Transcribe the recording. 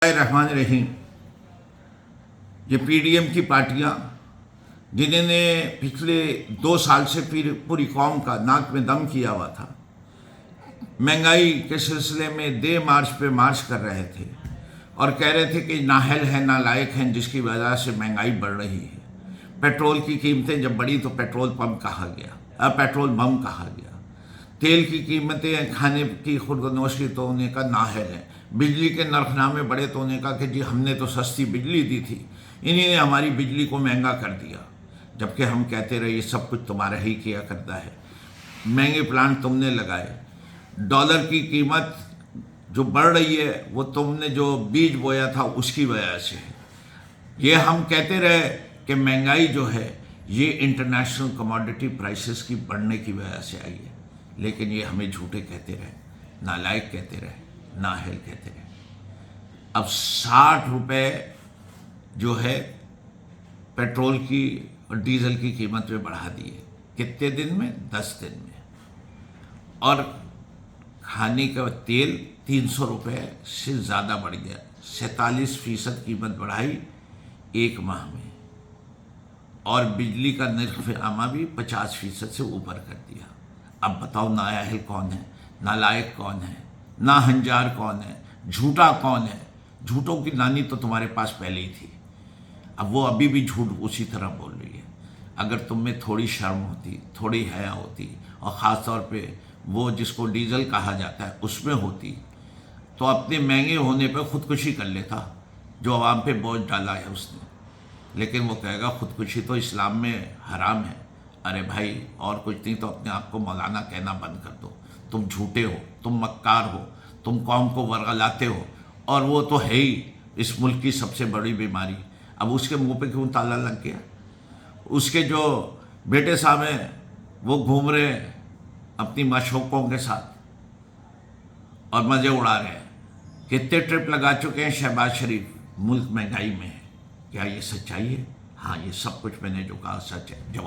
रहमान रहीम। ये पीडीएम की पार्टियां जिन्होंने पिछले 2 साल से फिर पूरी कौम का नाक में दम किया हुआ था, महंगाई के सिलसिले में डे मार्च पे मार्च कर रहे थे और कह रहे थे कि नाअहल है नालायक हैं जिसकी वजह से महंगाई बढ़ रही है। पेट्रोल की कीमतें जब बढ़ी तो पेट्रोल पंप कहा गया, पेट्रोल बम कहा गया। तेल की कीमतें खाने की खुदनोश की तो उन्हें का नाअहल है। बिजली के नरखनामे बढ़े तो उन्हें कहा कि जी हमने तो सस्ती बिजली दी थी, इन्हीं ने हमारी बिजली को महंगा कर दिया। जबकि हम कहते रहे ये सब कुछ तुम्हारा ही किया करता है, महंगे प्लांट तुमने लगाए। डॉलर की कीमत जो बढ़ रही है वो तुमने जो बीज बोया था उसकी वजह से है। ये हम कहते रहे कि महंगाई जो है ये इंटरनेशनल कमोडिटी प्राइसेस की बढ़ने की वजह से आई है, लेकिन ये हमें झूठे कहते रहे, नालायक कहते रहे, नाअहल कहते रहे। अब 60 रुपये जो है पेट्रोल की और डीजल की कीमत में बढ़ा दी है। कितने दिन में? 10 दिन में। और खाने का तेल 300 रुपये से ज़्यादा बढ़ गया, 47% कीमत बढ़ाई 1 माह में। और बिजली का निर्ख आमा भी 50% से ऊपर कर दिया। अब बताओ नाअहल कौन है, नालायक कौन है, नाहंजार कौन है, झूठा कौन है? झूठों की नानी तो तुम्हारे पास पहले ही थी, अब वो अभी भी झूठ उसी तरह बोल रही है। अगर तुम में थोड़ी शर्म होती, थोड़ी हया होती, और ख़ास तौर पे वो जिसको डीजल कहा जाता है उसमें होती, तो अपने महंगे होने पे खुदकुशी कर लेता जो आवाम पे बोझ डाला है उसने। लेकिन वो कहेगा खुदकुशी तो इस्लाम में हराम है। अरे भाई, और कुछ नहीं तो अपने आप को मौलाना कहना बंद कर दो। तुम झूठे हो, तुम मक्कार हो, तुम कौम को वर्गलाते हो, और वो तो है ही इस मुल्क की सबसे बड़ी बीमारी। अब उसके मुंह पे क्यों ताला लग गया? उसके जो बेटे साहब हैं वो घूम रहे हैं अपनी माशौकों के साथ और मज़े उड़ा रहे हैं। कितने ट्रिप लगा चुके हैं शहबाज शरीफ। मुल्क महंगाई में है। क्या ये सच्चाई है? हाँ, ये सब कुछ मैंने जो कहा सच है। जवाब